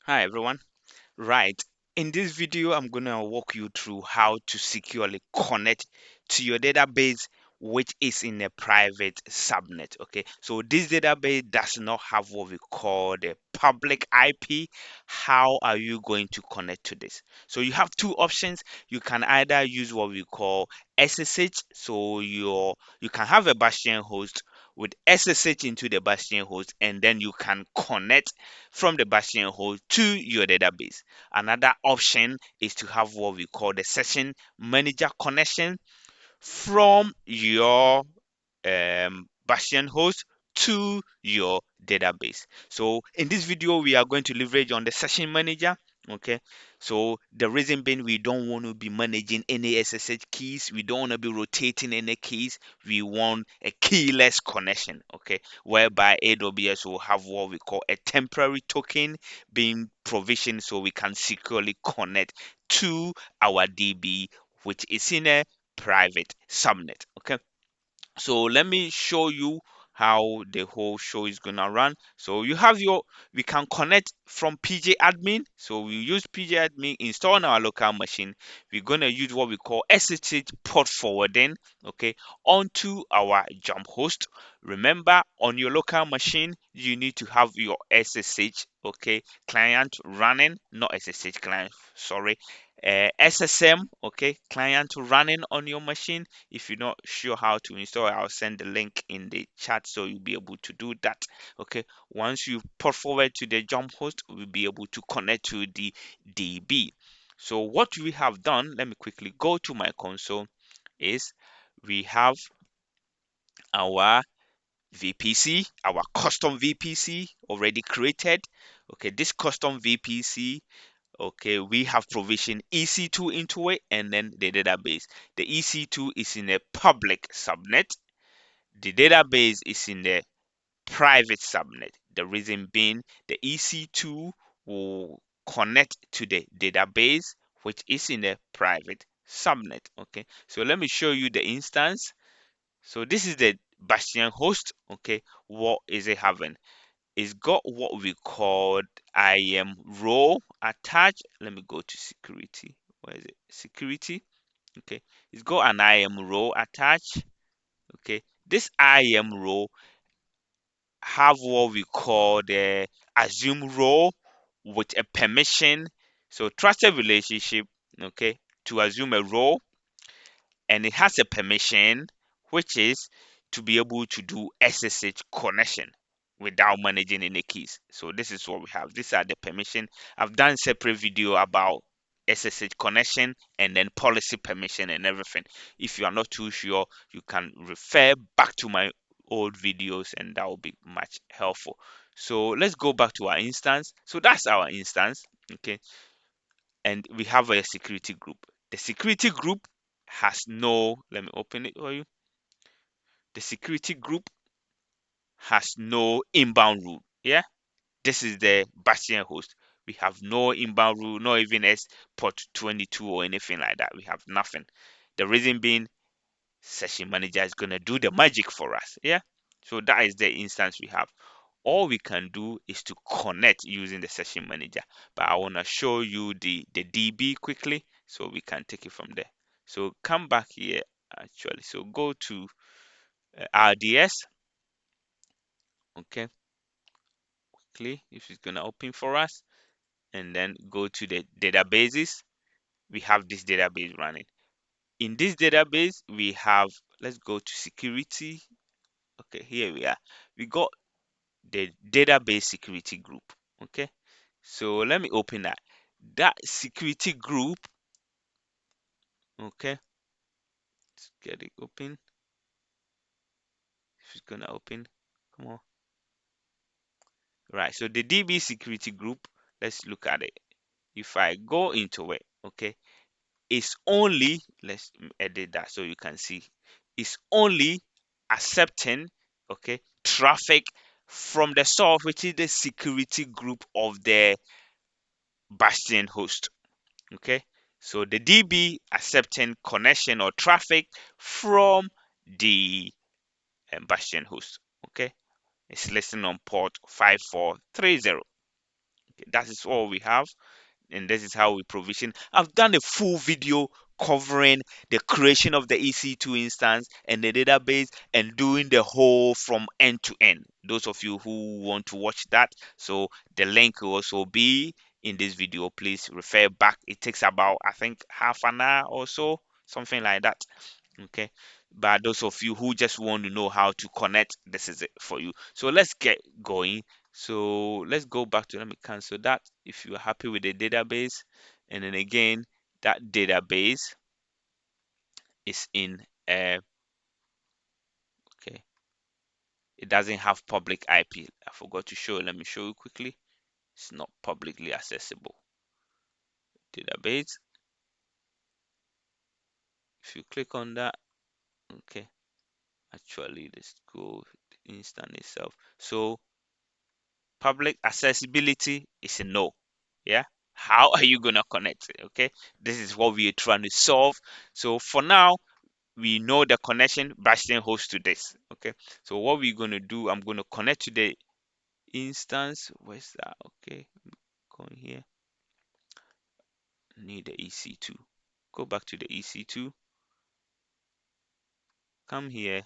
Hi everyone. Right. In this video, I'm going to walk you through how to securely connect to your database, which is in a private subnet. Okay. So this database does not have what we call the public IP. How are you going to connect to this? So you have two options. You can either use what we call SSH. So you can have a Bastion host with SSH into the Bastion host, and then you can connect from the Bastion host to your database. Another option is to have what we call the session manager connection from your Bastion host to your database. So in this video, we are going to leverage on the session manager. Okay, so the reason being we don't want to be managing any SSH keys, we don't want to be rotating any keys, we want a keyless connection. Okay, whereby AWS will have what we call a temporary token being provisioned so we can securely connect to our DB, which is in a private subnet. Okay, so let me show you how the whole show is gonna run. So you have we can connect from pgAdmin. So we use pgAdmin, install on our local machine. We're gonna use what we call SSH port forwarding, okay, onto our jump host. Remember, on your local machine, you need to have your SSH, okay, client running, not SSH client, sorry, SSM, okay, client running on your machine. If you're not sure how to install, I'll send the link in the chat so you'll be able to do that. Okay, once you port forward to the jump host, we'll be able to connect to the DB. So what we have done, let me quickly go to my console, is we have our VPC, our custom VPC already created. Okay, this custom VPC, okay, we have provisioned EC2 into it and then the database. The EC2 is in a public subnet. The database is in the private subnet. The reason being the EC2 will connect to the database, which is in the private subnet. Okay, so let me show you the instance. So this is the Bastion host. Okay, what is it having? It's got what we called IAM role attached. Let me go to security. Where is it? Security. Okay, it's got an IAM role attached. Okay, this IAM role have what we call the assume role with a permission. So trusted relationship, okay, to assume a role, and it has a permission which is to be able to do SSH connection without managing any keys. So this is what we have. These are the permission. I've done separate video about SSH connection and then policy permission and everything. If you are not too sure, you can refer back to my old videos and that will be much helpful. So let's go back to our instance. So that's our instance. Okay, and we have a security group. The security group has no, let me open it for you. The security group has no inbound rule. Yeah, this is the Bastion host. We have no inbound rule, not even as port 22 or anything like that. We have nothing. The reason being, session manager is gonna do the magic for us. Yeah, so that is the instance we have. All we can do is to connect using the session manager, but I want to show you the DB quickly so we can take it from there. So come back here actually, so go to RDS, okay, quickly if it's gonna open for us, and then go to the databases. We have this database running. In this database we have, let's go to security. Okay, here we are. We got the database security group. Okay, so let me open that. That security group, okay, let's get it open. If it's gonna open, come on. Right, so the DB security group, let's look at it. If I go into it, okay, it's only, let's edit that so you can see, it's only accepting, okay, traffic from the source, which is the security group of the Bastion host. Okay, so the DB accepting connection or traffic from the Bastion host. Okay, it's listening on port 5430. Okay, that is all we have, and this is how we provision. I've done a full video covering the creation of the EC2 instance and the database and doing the whole from end to end. Those of you who want to watch that, so the link will also be in this video. Please refer back. It takes about, I think, half an hour or so, something like that. Okay, but those of you who just want to know how to connect, this is it for you. So let's get going. So let's go back to, let me cancel that. If you are happy with the database, and then again, that database is in okay, it doesn't have public IP. I forgot to show. Let me show you quickly. It's not publicly accessible database. If you click on that, okay, actually let's go the instance itself. So public accessibility is a no. Yeah, how are you gonna connect it? Okay, this is what we are trying to solve. So for now, we know the connection Bastion host to this. Okay, so what we're gonna do, I'm gonna connect to the instance. Where's that? Okay, go in here. Need the EC2. Go back to the EC2. Come here,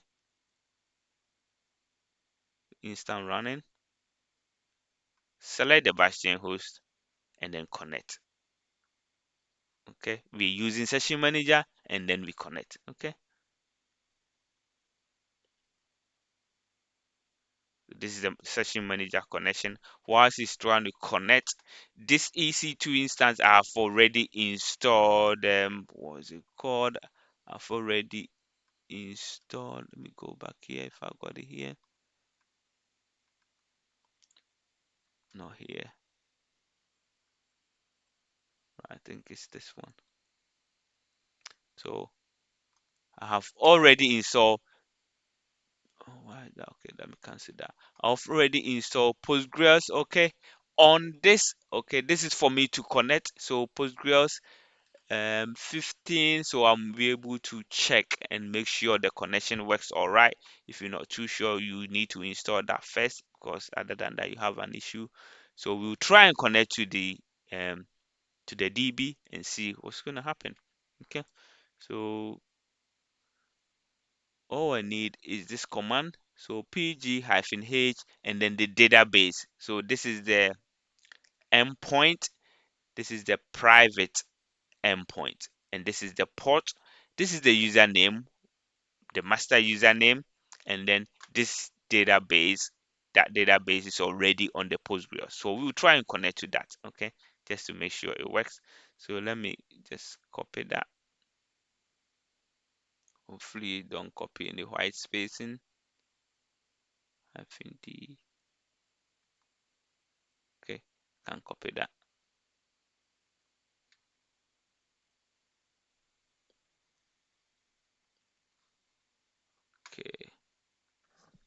instance running. Select the Bastion host and then connect. Okay, we're using session manager and then we connect. Okay, this is the session manager connection. Whilst it's trying to connect, this EC2 instance I have already installed. What is it called? I've already installed. Let me go back here if I got it here. Not here. I think it's this one. So I have already installed. Oh, why is that? Okay, let me cancel that. I've already installed Postgres. Okay, on this. Okay, this is for me to connect. So Postgres 15, so I'm be able to check and make sure the connection works all right. If you're not too sure, you need to install that first, because other than that you have an issue. So we'll try and connect to the DB and see what's going to happen. Okay, so all I need is this command. So pg-h and then the database. So this is the endpoint, this is the private endpoint, and this is the port, this is the username, the master username, and then this database, that database is already on the Postgres. So we'll try and connect to that, okay, just to make sure it works. So let me just copy that. Hopefully don't copy any white spacing. Hyphen D. Okay, can copy that. Okay,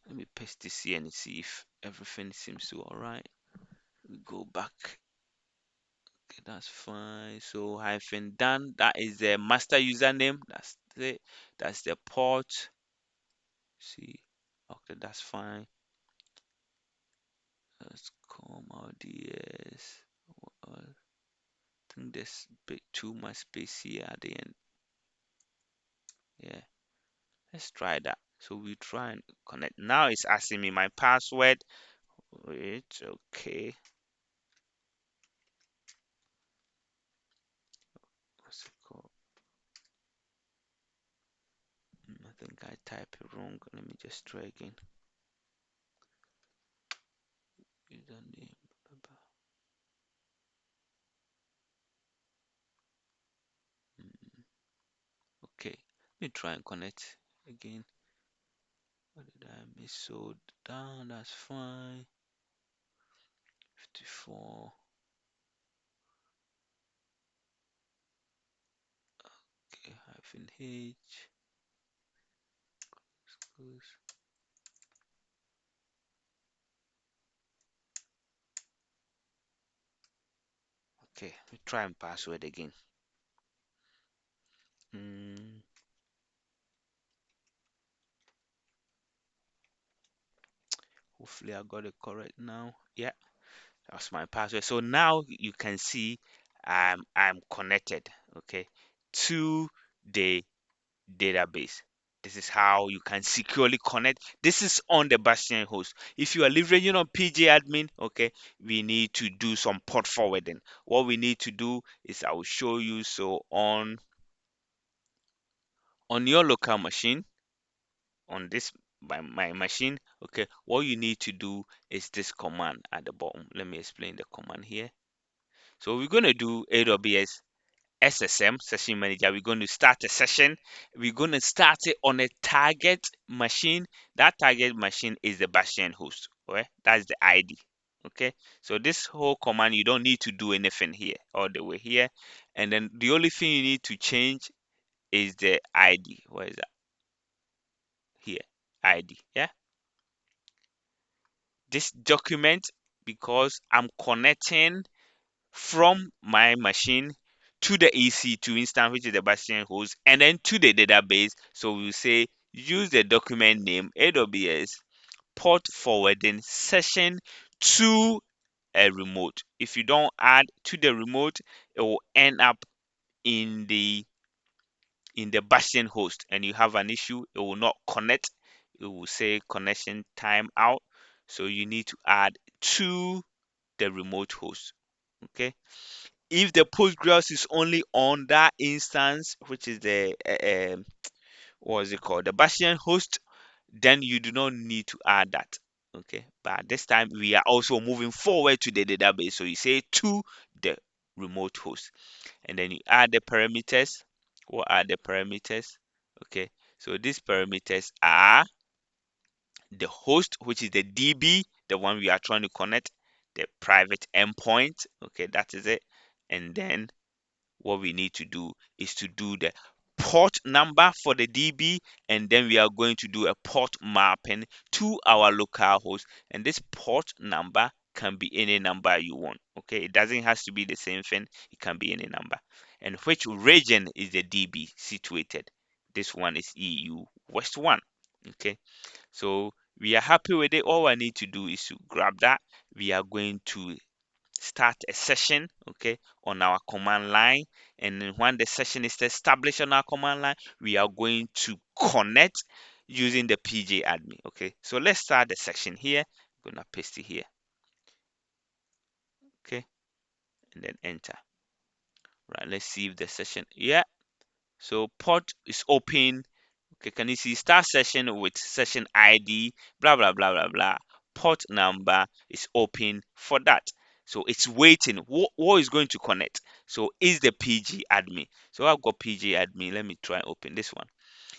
let me paste this here and see if everything seems to all right. We go back. Okay, that's fine. So hyphen done. That is the master username. That's it. That's the port. See. Okay, that's fine. Let's come RDS. I think there's a bit too much space here at the end. Yeah. Let's try that. So we try and connect. Now it's asking me my password. Wait, okay. What's it called? I think I type it wrong. Let me just try again. Username. Mm, okay. Let me try and connect again. What did I miss? So down, that's fine. 54. Okay, hyphen H. Okay, we try and password again. Mm, hopefully I got it correct now. Yeah, That's my password. So now you can see I'm connected, okay, to the database. This is how you can securely connect. This is on the Bastion host. If you are leveraging on pgAdmin, okay, we need to do some port forwarding. What we need to do is I will show you. So on your local machine, on this my machine, okay, what you need to do is this command at the bottom. Let me explain the command here. So we're going to do AWS SSM, session manager. We're going to start a session. We're going to start it on a target machine. That target machine is the Bastion host. Okay, that's the ID. Okay, so this whole command, you don't need to do anything here, all the way here. And then the only thing you need to change is the ID. Where is that? Here, ID. Yeah, this document, because I'm connecting from my machine to the EC2 instance, which is the Bastion host, and then to the database. So we'll say use the document name AWS port forwarding session to a remote. If you don't add to the remote, it will end up in the Bastion host, and you have an issue. It will not connect. It will say connection time out. So you need to add to the remote host. Okay. If the Postgres is only on that instance, which is the what is it called, the Bastion host, then you do not need to add that. Okay, but this time we are also moving forward to the database. So you say to the remote host, and then you add the parameters. What are the parameters? Okay, so these parameters are the host, which is the DB, the one we are trying to connect, the private endpoint. Okay, that is it. And then what we need to do is to do the port number for the DB, and then we are going to do a port mapping to our local host, and this port number can be any number you want. Okay, it doesn't have to be the same thing, it can be any number. And which region is the DB situated? This one is EU West 1. Okay, so we are happy with it. All I need to do is to grab that. We are going to start a session, okay, on our command line. And then when the session is established on our command line, we are going to connect using the pgAdmin. Okay, so let's start the section here. I'm gonna paste it here. Okay, and then enter. Right, let's see if the session, yeah, so port is open. Okay, can you see start session with session ID, blah blah blah blah blah. Port number is open for that. So it's waiting. What is going to connect? So is the pgAdmin. So I've got pgAdmin. Let me try open this one.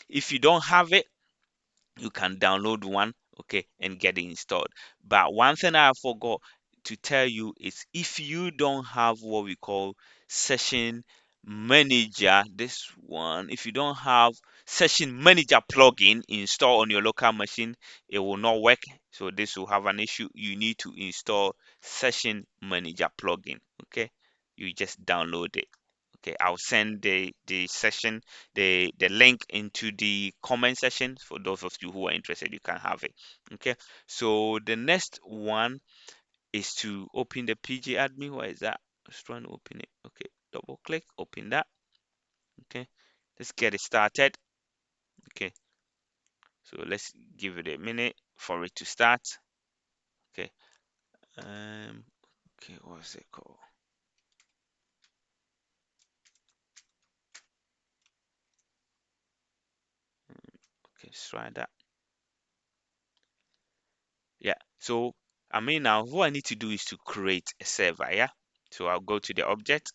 If you don't have it, you can download one, okay, and get it installed. But one thing I forgot to tell you is if you don't have what we call session manager, this one, if you don't have session manager plugin installed on your local machine, it will not work. So this will have an issue. You need to install session manager plugin. Okay, you just download it. Okay, I'll send the session, the link into the comment section. For those of you who are interested, you can have it. Okay, so the next one is to open the pgAdmin. Where is that? Let's try and open it. Okay, double click, open that. Okay, let's get it started. Okay, so let's give it a minute for it to start. Okay, um okay, what's it called? Okay, let's try that. Yeah, so I mean, now what I need to do is to create a server. Yeah, so I'll go to the object.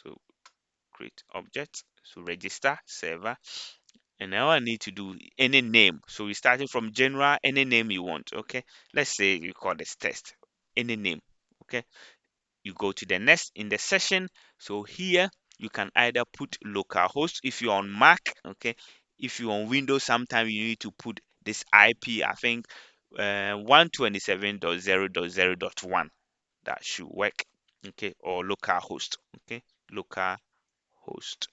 So create object. So register server. And now I need to do any name. So we starting from general, any name you want. Okay, let's say you call this test, any name. Okay, you go to the next in the session. So here you can either put localhost if you're on Mac. Okay, if you're on Windows, sometimes you need to put this IP. I think 127.0.0.1. That should work. Okay, or localhost. Okay, localhost.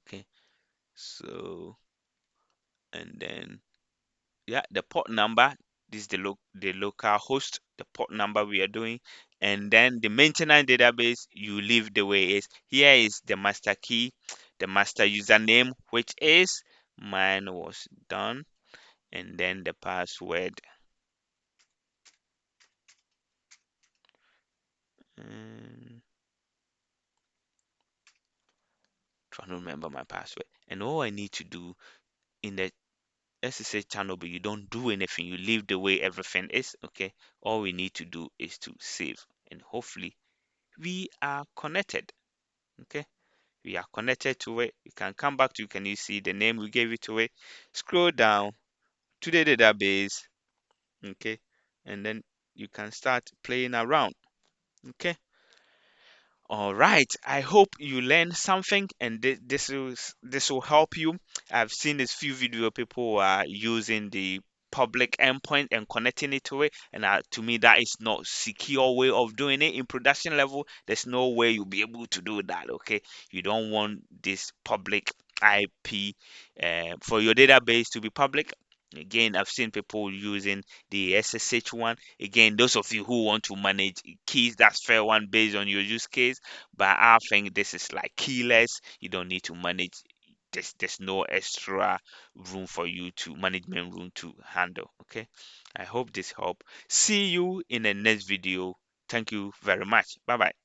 Okay, so and then yeah, the port number, This is the local host, the port number we are doing, and then the maintenance database you leave the way it is. Here is the master key, the master username, which is mine was done, and then the password. Mm, trying to remember my password. And all I need to do in the SSH channel, but you don't do anything, you leave the way everything is. Okay, all we need to do is to save, and hopefully we are connected. Okay, we are connected to it. You can come back to, can you see the name we gave it to it? Scroll down to the database. Okay, and then you can start playing around. Okay. All right. I hope you learned something, and this will help you. I've seen this few video people are using the public endpoint and connecting it to it, and to me that is not secure way of doing it in production level. There's no way you'll be able to do that. Okay, you don't want this public IP for your database to be public. Again, I've seen people using the SSH one. Again, those of you who want to manage keys, that's fair one based on your use case. But I think this is like keyless. You don't need to manage. There's no extra room for you to management room to handle. Okay. I hope this help. See you in the next video. Thank you very much. Bye bye.